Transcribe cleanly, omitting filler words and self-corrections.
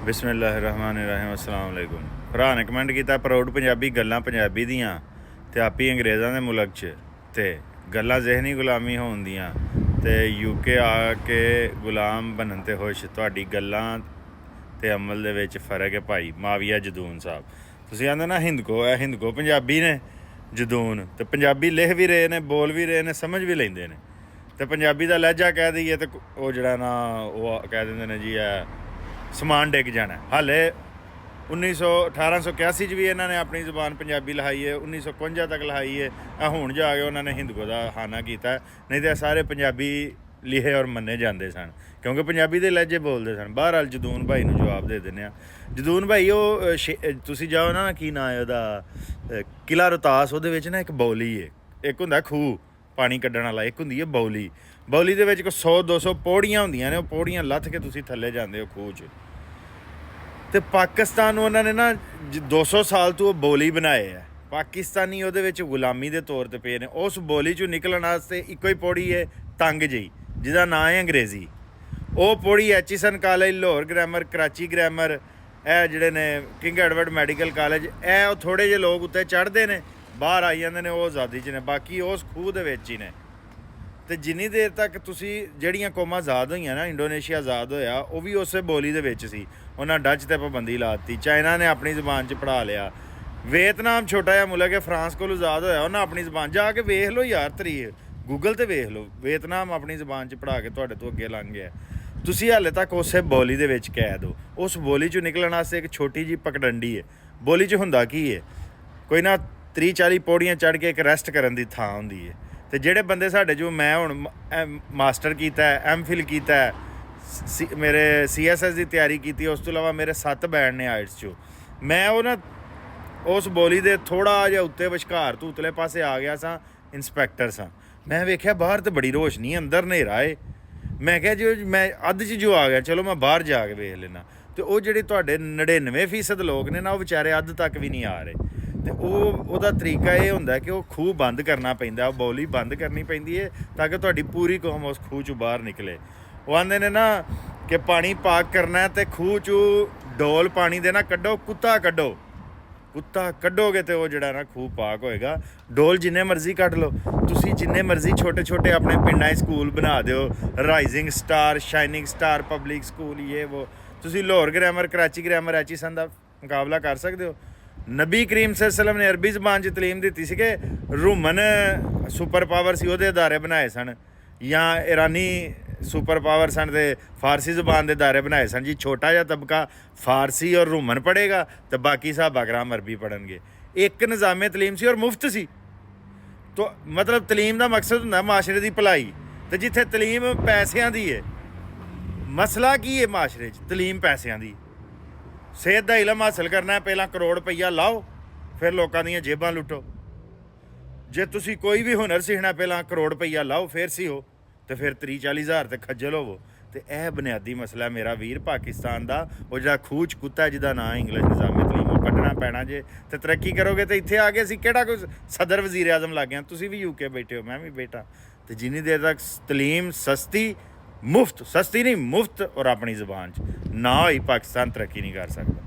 ਬਿਸਮਿਲ੍ਲਾਹਿਰਰਹਿਮਾਨਿਰਰਹੀਮ अस्सलाम वालेकुम। ਭਰਾ ਨੇ ਕਮੈਂਟ ਕੀਤਾ ਪ੍ਰਾਊਡ ਪੰਜਾਬੀ ਗੱਲਾਂ ਪੰਜਾਬੀ ਦੀਆਂ ਤੇ ਆਪੀ ਅੰਗਰੇਜ਼ਾਂ ਦੇ ਮੁਲਕ 'ਚ ਤੇ ਗੱਲਾਂ ਜ਼ਿਹਨੀ ਗੁਲਾਮੀ ਹੋਣ ਦੀਆਂ ਤੇ ਯੂਕੇ ਆ ਕੇ ਗੁਲਾਮ ਬਣਨ ਤੇ ਖੁਸ਼। ਤੁਹਾਡੀ ਗੱਲਾਂ ਤੇ ਅਮਲ ਦੇ ਵਿੱਚ ਫਰਕ ਹੈ ਭਾਈ। ਮਾਵੀਆ ਜਦੂਨ ਸਾਹਿਬ ਤੁਸੀਂ ਆਂਦੇ ਨਾ ਹਿੰਦਕੋ, ਇਹ ਹਿੰਦਕੋ ਪੰਜਾਬੀ ਨੇ ਜਦੂਨ ਤੇ ਪੰਜਾਬੀ ਲਿਖ ਵੀ ਰਹੇ ਨੇ, ਬੋਲ ਵੀ ਰਹੇ ਨੇ, ਸਮਝ ਵੀ ਲੈਂਦੇ ਨੇ। ਤੇ ਪੰਜਾਬੀ ਦਾ ਲਹਿਜਾ ਕਹਿ ਦਈਏ ਤੇ ਉਹ ਜਿਹੜਾ ਨਾ ਉਹ ਕਹਿ ਦਿੰਦੇ ਨੇ ਜੀ ਇਹ ਸਮਾਨ ਡਿੱਗ ਜਾਣਾ। ਹਾਲੇ 1881 'ਚ ਵੀ ਇਹਨਾਂ ਨੇ ਆਪਣੀ ਜ਼ੁਬਾਨ ਪੰਜਾਬੀ ਲਿਖਾਈ ਹੈ, 1951 ਤੱਕ ਲਿਖਾਈ ਹੈ। ਇਹ ਹੁਣ ਜਾ ਕੇ ਉਹਨਾਂ ਨੇ ਹਿੰਦਕੋ ਦਾ ਹਾਨਾ ਕੀਤਾ, ਨਹੀਂ ਤਾਂ ਸਾਰੇ ਪੰਜਾਬੀ ਲਿਖੇ ਔਰ ਮੰਨੇ ਜਾਂਦੇ ਸਨ ਕਿਉਂਕਿ ਪੰਜਾਬੀ ਦੇ ਲਹਿਜੇ ਬੋਲਦੇ ਸਨ। ਬਹਰਹਾਲ ਜਦੂਨ ਭਾਈ ਨੂੰ ਜਵਾਬ ਦੇ ਦਿੰਦੇ ਹਾਂ। ਜਦੂਨ ਭਾਈ ਉਹ ਤੁਸੀਂ ਜਾਓ ਨਾ, ਕੀ ਨਾਂ ਹੈ ਉਹਦਾ, ਕਿਲ੍ਹਾ ਰੋਹਤਾਸ, ਉਹਦੇ ਵਿੱਚ ਨਾ ਇੱਕ ਬੌਲੀ ਹੈ, ਇੱਕ ਹੁੰਦਾ ਖੂਹ ਪਾਣੀ ਕੱਢਣ ਵਾਲਾ, ਇੱਕ ਹੁੰਦੀ ਹੈ ਬੌਲੀ। ਬੌਲੀ ਦੇ ਵਿੱਚ ਕੋਈ 100-200 ਪੌੜੀਆਂ ਹੁੰਦੀਆਂ ਨੇ, ਉਹ ਪੌੜੀਆਂ ਲੱਥ ਕੇ ਤੁਸੀਂ ਥੱਲੇ ਜਾਂਦੇ ਹੋ ਖੂਹ 'ਚ। ਅਤੇ ਪਾਕਿਸਤਾਨ ਨੂੰ ਉਹਨਾਂ ਨੇ ਨਾ 200 ਸਾਲ ਤੋਂ ਉਹ ਬੌਲੀ ਬਣਾਏ ਹੈ। ਪਾਕਿਸਤਾਨੀ ਉਹਦੇ ਵਿੱਚ ਗੁਲਾਮੀ ਦੇ ਤੌਰ 'ਤੇ ਪਏ ਨੇ। ਉਸ ਬੌਲੀ 'ਚੋਂ ਨਿਕਲਣ ਵਾਸਤੇ ਇੱਕੋ ਹੀ ਪੌੜੀ ਹੈ ਤੰਗ ਜਿਹੀ, ਜਿਹਦਾ ਨਾਂ ਹੈ ਅੰਗਰੇਜ਼ੀ। ਉਹ ਪੌੜੀ Aitchison college, Lahore grammar, Karachi grammar, ਇਹ ਜਿਹੜੇ ਨੇ ਕਿੰਗ ਐਡਵਰਡ ਮੈਡੀਕਲ ਕਾਲਜ, ਇਹ ਉਹ ਥੋੜ੍ਹੇ ਜਿਹੇ ਲੋਕ ਉੱਤੇ ਚੜ੍ਹਦੇ ਨੇ, ਬਾਹਰ ਆਈ ਜਾਂਦੇ ਨੇ, ਉਹ ਆਜ਼ਾਦੀ 'ਚ ਨੇ, ਬਾਕੀ ਉਸ ਖੂਹ ਦੇ ਵਿੱਚ ਹੀ ਨੇ। ਅਤੇ ਜਿੰਨੀ ਦੇਰ ਤੱਕ ਤੁਸੀਂ ਜਿਹੜੀਆਂ ਕੌਮਾਂ ਆਜ਼ਾਦ ਹੋਈਆਂ ਨਾ, ਇੰਡੋਨੇਸ਼ੀਆ ਆਜ਼ਾਦ ਹੋਇਆ, ਉਹ ਵੀ ਉਸੇ ਬੋਲੀ ਦੇ ਵਿੱਚ ਸੀ। ਉਹਨਾਂ ਡੱਚ 'ਤੇ ਪਾਬੰਦੀ ਲਾ ਦਿੱਤੀ, ਚਾਈਨਾ ਨੇ ਆਪਣੀ ਜ਼ੁਬਾਨ 'ਚ ਪੜ੍ਹਾ ਲਿਆ, ਵੀਅਤਨਾਮ ਛੋਟਾ ਜਿਹਾ ਮੁਲਕ ਹੈ, ਫਰਾਂਸ ਕੋਲ ਆਜ਼ਾਦ ਹੋਇਆ, ਉਹਨਾਂ ਆਪਣੀ ਜ਼ੁਬਾਨ ਜਾ ਕੇ ਵੇਖ ਲਓ ਯਾਰ, ਤਰੀਕ ਗੂਗਲ 'ਤੇ ਵੇਖ ਲਓ, ਵੀਅਤਨਾਮ ਆਪਣੀ ਜ਼ੁਬਾਨ 'ਚ ਪੜ੍ਹਾ ਕੇ ਤੁਹਾਡੇ ਤੋਂ ਅੱਗੇ ਲੰਘ ਗਿਆ। ਤੁਸੀਂ ਹਾਲੇ ਤੱਕ ਉਸੇ ਬੋਲੀ ਦੇ ਵਿੱਚ ਕੈਦ ਹੋ। ਉਸ ਬੋਲੀ 'ਚੋਂ ਨਿਕਲਣ ਵਾਸਤੇ ਇੱਕ ਛੋਟੀ ਜਿਹੀ ਪਗਡੰਡੀ ਹੈ। ਬੋਲੀ 'ਚ ਹੁੰਦਾ ਕੀ ਹੈ, ਕੋਈ ਨਾ 30-40 ਪੌੜੀਆਂ ਚੜ੍ਹ ਕੇ ਇੱਕ ਰੈਸਟ ਕਰਨ ਦੀ ਥਾਂ ਹੁੰਦੀ ਹੈ। ਅਤੇ ਜਿਹੜੇ ਬੰਦੇ ਸਾਡੇ ਜੋ, ਮੈਂ ਹੁਣ ਮਾਸਟਰ ਕੀਤਾ, ਐਮਫਿਲ ਕੀਤਾ, ਮੇਰੇ CSS ਦੀ ਤਿਆਰੀ ਕੀਤੀ, ਉਸ ਤੋਂ ਇਲਾਵਾ ਮੇਰੇ 7 ਬੈਂਡ ਨੇ ਆਇਟਸ 'ਚੋਂ। ਮੈਂ ਉਹ ਨਾ ਉਸ ਬੋਲੀ ਦੇ ਥੋੜ੍ਹਾ ਜਿਹਾ ਉੱਤੇ ਵਿਚਕਾਰ ਤੋਂ ਉਤਲੇ ਪਾਸੇ ਆ ਗਿਆ ਸਾਂ, ਇੰਸਪੈਕਟਰ ਸਾਂ। ਮੈਂ ਵੇਖਿਆ ਬਾਹਰ ਤਾਂ ਬੜੀ ਰੋਸ਼ਨੀ, ਅੰਦਰ ਹਨੇਰਾ ਏ। ਮੈਂ ਕਿਹਾ ਜੀ ਮੈਂ ਅੱਧ 'ਚ ਜੋ ਆ ਗਿਆ, ਚਲੋ ਮੈਂ ਬਾਹਰ ਜਾ ਕੇ ਵੇਖ ਲੈਣਾ। ਅਤੇ ਉਹ ਜਿਹੜੇ ਤੁਹਾਡੇ 99% ਲੋਕ ਨੇ ਨਾ, ਉਹ ਵਿਚਾਰੇ ਅੱਧ ਤੱਕ ਵੀ ਨਹੀਂ ਆ ਰਹੇ। ਅਤੇ ਉਹਦਾ ਤਰੀਕਾ ਇਹ ਹੁੰਦਾ ਕਿ ਉਹ ਖੂਹ ਬੰਦ ਕਰਨਾ ਪੈਂਦਾ, ਉਹ ਬੌਲੀ ਬੰਦ ਕਰਨੀ ਪੈਂਦੀ ਹੈ ਤਾਂ ਕਿ ਤੁਹਾਡੀ ਪੂਰੀ ਕੌਮ ਉਸ ਖੂਹ 'ਚੋਂ ਬਾਹਰ ਨਿਕਲੇ। ਉਹ ਆਉਂਦੇ ਨੇ ਨਾ ਕਿ ਪਾਣੀ ਪਾਕ ਕਰਨਾ ਅਤੇ ਖੂਹ 'ਚੋਂ ਡੋਲ ਪਾਣੀ ਦੇ ਨਾ ਕੱਢੋ, ਕੁੱਤਾ ਕੱਢੋ, ਕੁੱਤਾ ਕੱਢੋਗੇ ਅਤੇ ਉਹ ਜਿਹੜਾ ਨਾ ਖੂਹ ਪਾਕ ਹੋਏਗਾ। ਡੋਲ ਜਿੰਨੇ ਮਰਜ਼ੀ ਕੱਢ ਲਓ ਤੁਸੀਂ, ਜਿੰਨੇ ਮਰਜ਼ੀ ਛੋਟੇ ਆਪਣੇ ਪਿੰਡਾਂ 'ਚ ਸਕੂਲ ਬਣਾ ਦਿਓ, rising star, shining star public school, ਇਹ ਉਹ। ਤੁਸੀਂ ਲਾਹੌਰ ਗ੍ਰਾਮਰ, ਕਰਾਚੀ ਗ੍ਰਾਮਰ, ਐਚੀਸਨ ਦਾ ਮੁਕਾਬਲਾ ਕਰ ਸਕਦੇ ਹੋ। ਨਬੀ ਕਰੀਮ ਸੱਲਮ ਨੇ ਅਰਬੀ ਜ਼ਬਾਨ 'ਚ ਤਲੀਮ ਦਿੱਤੀ ਸੀ ਕਿ ਰੂਮਨ ਸੁਪਰ ਪਾਵਰ ਸੀ, ਉਹਦੇ ਅਦਾਰੇ ਬਣਾਏ ਸਨ, ਜਾਂ ਇਰਾਨੀ ਸੁਪਰ ਪਾਵਰ ਸਨ ਅਤੇ ਫਾਰਸੀ ਜ਼ਬਾਨ ਦੇ ਅਦਾਰੇ ਬਣਾਏ ਸਨ। ਜੀ ਛੋਟਾ ਜਿਹਾ ਤਬਕਾ ਫਾਰਸੀ ਔਰ ਰੂਮਨ ਪੜ੍ਹੇਗਾ ਅਤੇ ਬਾਕੀ ਸਾਹਬਾ ਕਰਾਮ ਅਰਬੀ ਪੜ੍ਹਨਗੇ। ਇੱਕ ਨਿਜ਼ਾਮੇ ਤਲੀਮ ਸੀ ਔਰ ਮੁਫਤ ਸੀ। ਤੋ ਮਤਲਬ ਤਲੀਮ ਦਾ ਮਕਸਦ ਹੁੰਦਾ ਮਾਸ਼ਰੇ ਦੀ ਭਲਾਈ, ਅਤੇ ਜਿੱਥੇ ਤਲੀਮ ਪੈਸਿਆਂ ਦੀ ਹੈ, ਮਸਲਾ ਕੀ ਹੈ ਮਾਸ਼ਰੇ 'ਚ, ਤਲੀਮ ਪੈਸਿਆਂ ਦੀ। ਸਿਹਤ ਦਾ ਇਲਮ ਹਾਸਲ ਕਰਨਾ, ਪਹਿਲਾਂ ਕਰੋੜ ਰੁਪਈਆ ਲਾਓ, ਫਿਰ ਲੋਕਾਂ ਦੀਆਂ ਜੇਬਾਂ ਲੁੱਟੋ। ਜੇ ਤੁਸੀਂ ਕੋਈ ਵੀ ਹੁਨਰ ਸਿੱਖਣਾ, ਪਹਿਲਾਂ ਕਰੋੜ ਰੁਪਈਆ ਲਾਓ, ਫਿਰ ਸਿਓ, ਅਤੇ ਫਿਰ 30-40 ਹਜ਼ਾਰ ਤੇ ਖੱਜਲ ਹੋਵੋ। ਅਤੇ ਇਹ ਬੁਨਿਆਦੀ ਮਸਲਾ ਮੇਰਾ ਵੀਰ ਪਾਕਿਸਤਾਨ ਦਾ, ਉਹ ਜਿਹੜਾ ਖੂਹ 'ਚ ਕੁੱਤਾ ਜਿਹਦਾ ਨਾਂ ਇੰਗਲਿਸ਼ ਨਿਜ਼ਾਮੇ ਤਲੀਮ, ਉਹ ਕੱਢਣਾ ਪੈਣਾ ਜੇ। ਅਤੇ ਤਰੱਕੀ ਕਰੋਗੇ ਤਾਂ ਇੱਥੇ ਆ ਕੇ ਅਸੀਂ ਕਿਹੜਾ ਕੋਈ ਸਦਰ ਵਜ਼ੀਰ ਆਜ਼ਮ ਲੱਗ ਗਏ। ਤੁਸੀਂ ਵੀ UK ਬੈਠੇ ਹੋ, ਮੈਂ ਵੀ ਬੈਠਾ। ਅਤੇ ਜਿੰਨੀ ਦੇਰ ਤੱਕ ਤਲੀਮ ਸਸਤੀ, ਮੁਫਤ, ਸਸਤੀ ਨਹੀਂ ਮੁਫਤ, ਔਰ ਆਪਣੀ ਜ਼ੁਬਾਨ 'ਚ ਨਾ ਹੋਈ, ਪਾਕਿਸਤਾਨ ਤਰੱਕੀ ਨਹੀਂ ਕਰ ਸਕਦਾ।